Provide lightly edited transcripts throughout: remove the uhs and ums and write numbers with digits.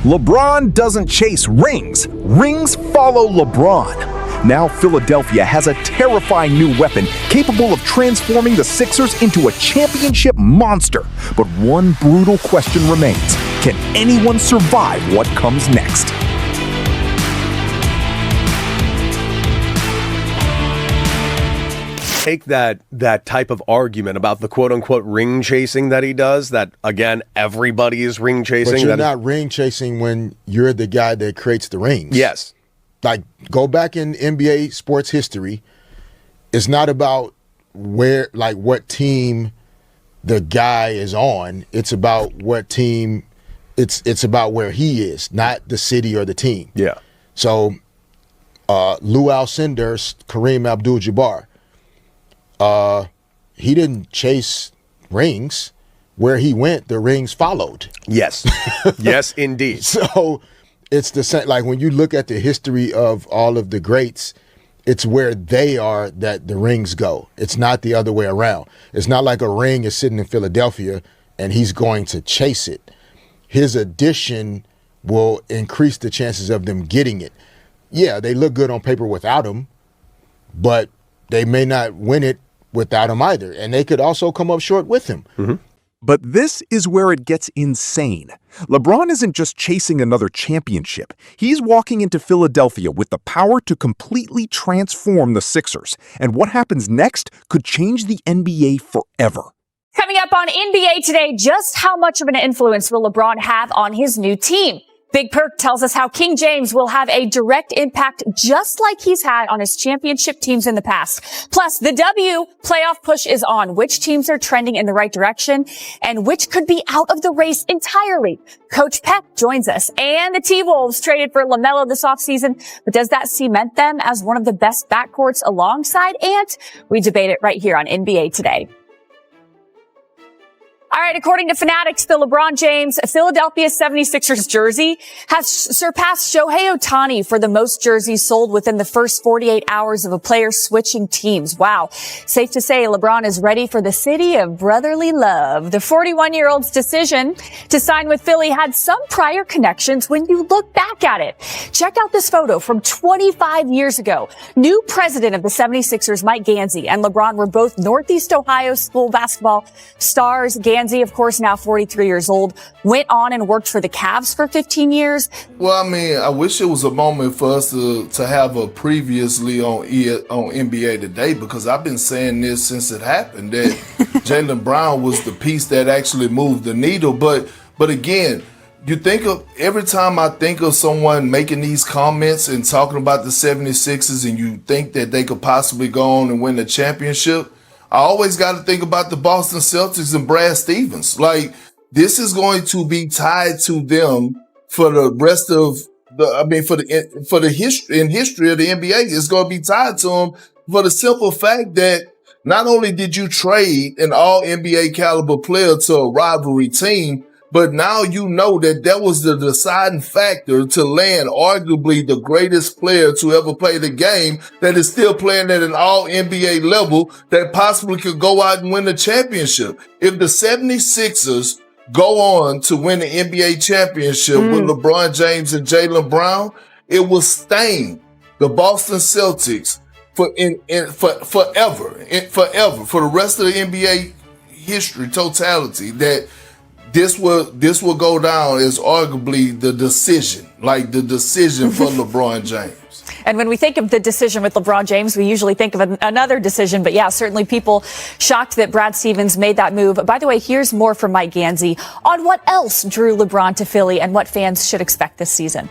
LeBron doesn't chase rings. Rings follow LeBron. Now Philadelphia has a terrifying new weapon capable of transforming the Sixers into a championship monster. But one brutal question remains. Can anyone survive what comes next? Take that type of argument about the quote-unquote ring chasing that he does, that, again, everybody is ring chasing. But you're not ring chasing when you're the guy that creates the rings. Yes. Like, go back in NBA sports history. It's not about what team the guy is on. It's about what team, it's about where he is, not the city or the team. Yeah. So, Lou Alcindor, Kareem Abdul-Jabbar, he didn't chase rings. Where he went, the rings followed. Yes. Yes, indeed. So it's the same. Like when you look at the history of all of the greats, it's where they are that the rings go. It's not the other way around. It's not like a ring is sitting in Philadelphia and he's going to chase it. His addition will increase the chances of them getting it. Yeah, they look good on paper without him, but they may not win it without him either. And they could also come up short with him. Mm-hmm. But this is where it gets insane. LeBron isn't just chasing another championship. He's walking into Philadelphia with the power to completely transform the Sixers. And what happens next could change the NBA forever. Coming up on NBA Today, just how much of an influence will LeBron have on his new team? Big Perk tells us how King James will have a direct impact just like he's had on his championship teams in the past. Plus, the W playoff push is on. Which teams are trending in the right direction and which could be out of the race entirely? Coach Pep joins us. And the T-Wolves traded for LaMelo this offseason. But does that cement them as one of the best backcourts alongside Ant? We debate it right here on NBA Today. All right, according to Fanatics, the LeBron James Philadelphia 76ers jersey has surpassed Shohei Ohtani for the most jerseys sold within the first 48 hours of a player switching teams. Wow. Safe to say LeBron is ready for the city of brotherly love. The 41-year-old's decision to sign with Philly had some prior connections when you look back at it. Check out this photo from 25 years ago. New president of the 76ers, Mike Gansey, and LeBron were both Northeast Ohio school basketball stars. Gansey, of course, now 43 years old, went on and worked for the Cavs for 15 years. Well, I mean, I wish it was a moment for us to have a previously on NBA Today, because I've been saying this since it happened, that Jaylen Brown was the piece that actually moved the needle. But again, you think of, every time I think of someone making these comments and talking about the 76ers and you think that they could possibly go on and win the championship, I always got to think about the Boston Celtics and Brad Stevens. Like, this is going to be tied to them for the rest of the history of the NBA. It's going to be tied to them for the simple fact that not only did you trade an all NBA caliber player to a rivalry team, but now you know that was the deciding factor to land arguably the greatest player to ever play the game that is still playing at an all-NBA level that possibly could go out and win the championship. If the 76ers go on to win the NBA championship with LeBron James and Jaylen Brown, it will stain the Boston Celtics forever, for the rest of the NBA history totality, that this will go down as arguably the decision for LeBron James. And when we think of the decision with LeBron James, we usually think of another decision. But yeah, certainly people shocked that Brad Stevens made that move. By the way, here's more from Mike Gansey on what else drew LeBron to Philly and what fans should expect this season.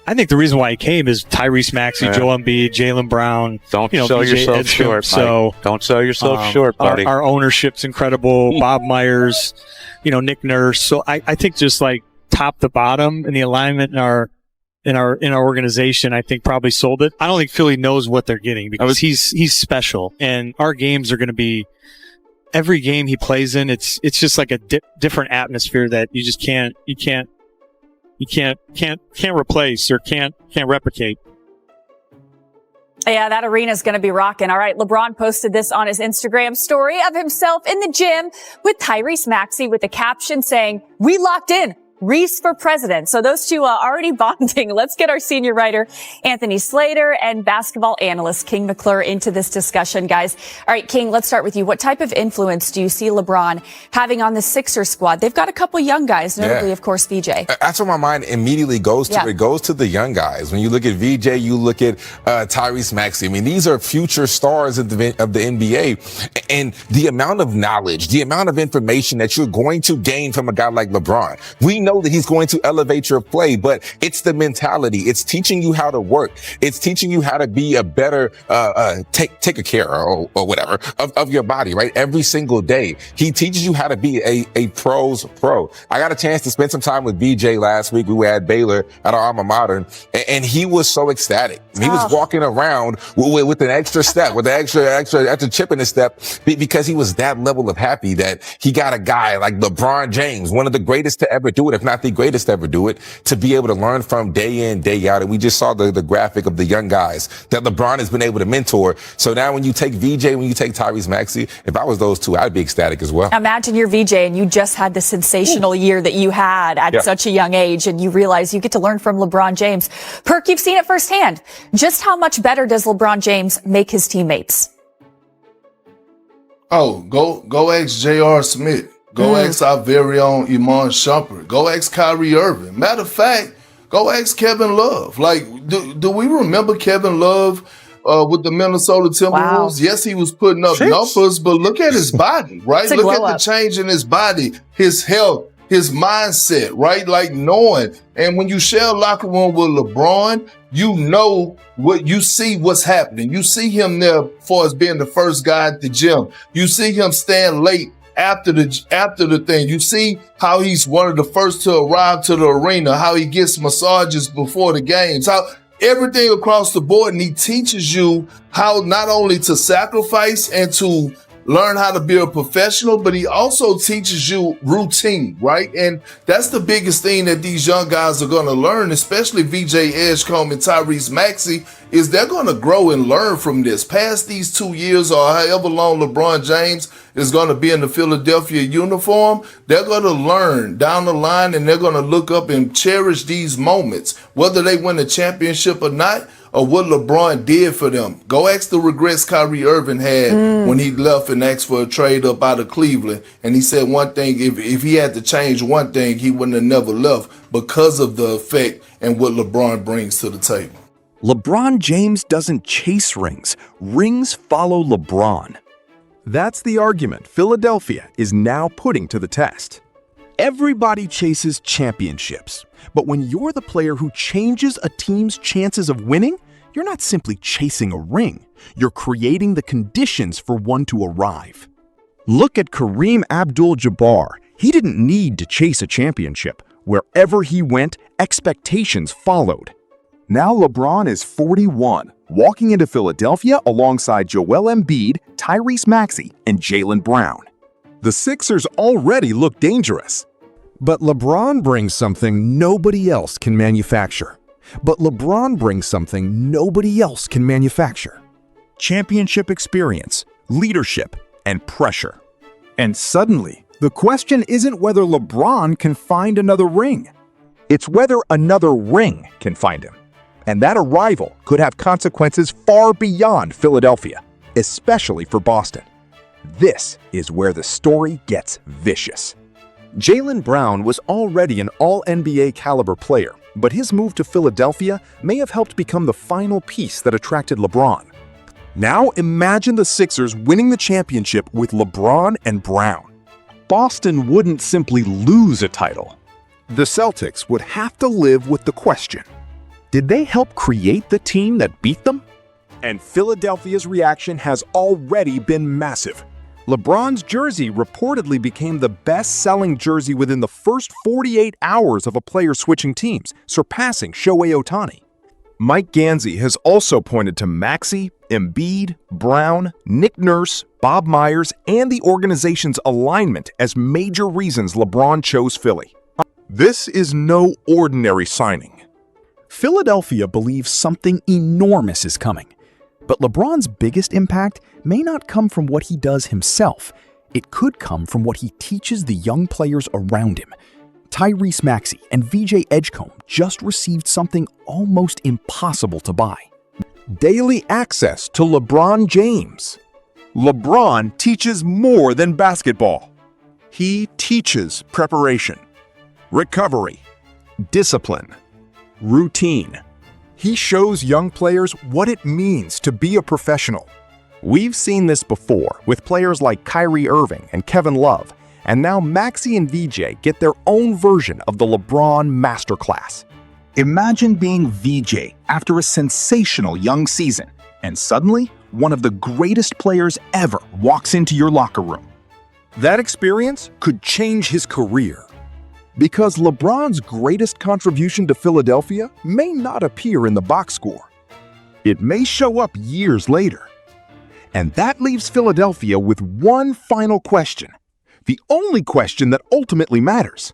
I think the reason why he came is Tyrese, Maxey, Joel Embiid, Jaylen Brown. Don't sell yourself short, Mike. Don't sell yourself short, buddy. Our ownership's incredible. Bob Myers, Nick Nurse. So I think just like top to bottom and the alignment in our organization, I think probably sold it. I don't think Philly knows what they're getting because he's special, and our games are going to be, every game he plays in, it's just like a different atmosphere that you just can't replace or can't replicate. Yeah, that arena is going to be rocking. All right, LeBron posted this on his Instagram story of himself in the gym with Tyrese Maxey with the caption saying, "We locked in. Reese for president. So those two already bonding. Let's get our senior writer, Anthony Slater, and basketball analyst King McClure into this discussion, guys. All right, King, let's start with you. What type of influence do you see LeBron having on the Sixers squad? They've got a couple young guys, notably, of course, VJ. That's what my mind immediately goes to. Yeah. It goes to the young guys. When you look at VJ, you look at Tyrese Maxey. I mean, these are future stars of the NBA. And the amount of knowledge, the amount of information that you're going to gain from a guy like LeBron. We know that he's going to elevate your play, but it's the mentality. It's teaching you how to work. It's teaching you how to be a better, take a care or whatever of your body, right? Every single day. He teaches you how to be a pro's pro. I got a chance to spend some time with VJ last week. We were at Baylor at our alma mater, and he was so ecstatic. He was walking around with an extra step, with an extra chip in his step, because he was that level of happy that he got a guy like LeBron James, one of the greatest to ever do it, if not the greatest to ever do it, to be able to learn from day in, day out. And we just saw the graphic of the young guys that LeBron has been able to mentor. So now when you take VJ, when you take Tyrese Maxey, if I was those two, I'd be ecstatic as well. Imagine you're VJ and you just had the sensational year that you had at such a young age, and you realize you get to learn from LeBron James. Perk, you've seen it firsthand. Just how much better does LeBron James make his teammates? Oh, go ask J.R. Smith. Go ask our very own Iman Shumpert. Go ask Kyrie Irving. Matter of fact, go ask Kevin Love. Like, do we remember Kevin Love with the Minnesota Timberwolves? Wow. Yes, he was putting up numbers, but look at his body, right? Look at the change in his body, his health, his mindset, right? Like knowing. And when you share a locker room with LeBron, you know what you see, what's happening. You see him there for as being the first guy at the gym. You see him staying late after the thing. You see how he's one of the first to arrive to the arena, how he gets massages before the games, how everything across the board. And he teaches you how not only to sacrifice and to learn how to be a professional, but he also teaches you routine, right? And that's the biggest thing that these young guys are going to learn, especially VJ Edgecombe and Tyrese Maxey, is they're going to grow and learn from this. Past these 2 years or however long LeBron James is going to be in the Philadelphia uniform, they're going to learn down the line, and they're going to look up and cherish these moments, whether they win a championship or not, or what LeBron did for them. Go ask the regrets Kyrie Irving had when he left and asked for a trade up out of Cleveland. And he said one thing, if he had to change one thing, he wouldn't have never left, because of the effect and what LeBron brings to the table. LeBron James doesn't chase rings. Rings follow LeBron. That's the argument Philadelphia is now putting to the test. Everybody chases championships, but when you're the player who changes a team's chances of winning, you're not simply chasing a ring. You're creating the conditions for one to arrive. Look at Kareem Abdul-Jabbar. He didn't need to chase a championship. Wherever he went, expectations followed. Now LeBron is 41, walking into Philadelphia alongside Joel Embiid, Tyrese Maxey, and Jaylen Brown. The Sixers already look dangerous. But LeBron brings something nobody else can manufacture. Championship experience, leadership, and pressure. And suddenly, the question isn't whether LeBron can find another ring. It's whether another ring can find him. And that arrival could have consequences far beyond Philadelphia, especially for Boston. This is where the story gets vicious. Jaylen Brown was already an all-NBA caliber player, but his move to Philadelphia may have helped become the final piece that attracted LeBron. Now imagine the Sixers winning the championship with LeBron and Brown. Boston wouldn't simply lose a title. The Celtics would have to live with the question: did they help create the team that beat them? And Philadelphia's reaction has already been massive. LeBron's jersey reportedly became the best-selling jersey within the first 48 hours of a player switching teams, surpassing Shohei Ohtani. Mike Gansey has also pointed to Maxey, Embiid, Brown, Nick Nurse, Bob Myers, and the organization's alignment as major reasons LeBron chose Philly. This is no ordinary signing. Philadelphia believes something enormous is coming. But LeBron's biggest impact may not come from what he does himself. It could come from what he teaches the young players around him. Tyrese Maxey and VJ Edgecombe just received something almost impossible to buy. Daily access to LeBron James. LeBron teaches more than basketball. He teaches preparation, recovery, discipline, routine. He shows young players what it means to be a professional. We've seen this before with players like Kyrie Irving and Kevin Love, and now Maxey and VJ get their own version of the LeBron masterclass. Imagine being VJ after a sensational young season, and suddenly, one of the greatest players ever walks into your locker room. That experience could change his career. Because LeBron's greatest contribution to Philadelphia may not appear in the box score. It may show up years later. And that leaves Philadelphia with one final question, the only question that ultimately matters.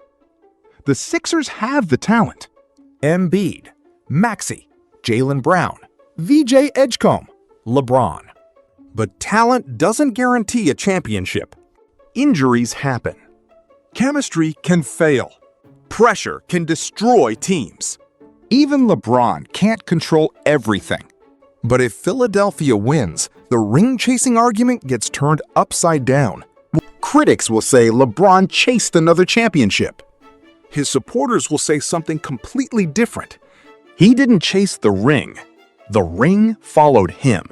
The Sixers have the talent. Embiid, Maxey, Jaylen Brown, VJ Edgecombe, LeBron. But talent doesn't guarantee a championship. Injuries happen. Chemistry can fail. Pressure can destroy teams. Even LeBron can't control everything. But if Philadelphia wins, the ring-chasing argument gets turned upside down. Critics will say LeBron chased another championship. His supporters will say something completely different. He didn't chase the ring followed him.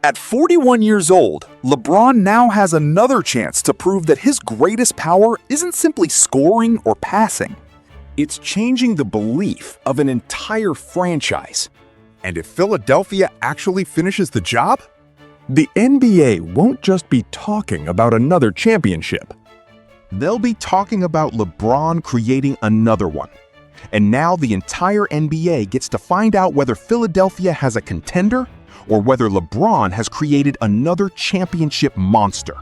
At 41 years old, LeBron now has another chance to prove that his greatest power isn't simply scoring or passing. It's changing the belief of an entire franchise. And if Philadelphia actually finishes the job, the NBA won't just be talking about another championship. They'll be talking about LeBron creating another one. And now the entire NBA gets to find out whether Philadelphia has a contender or whether LeBron has created another championship monster.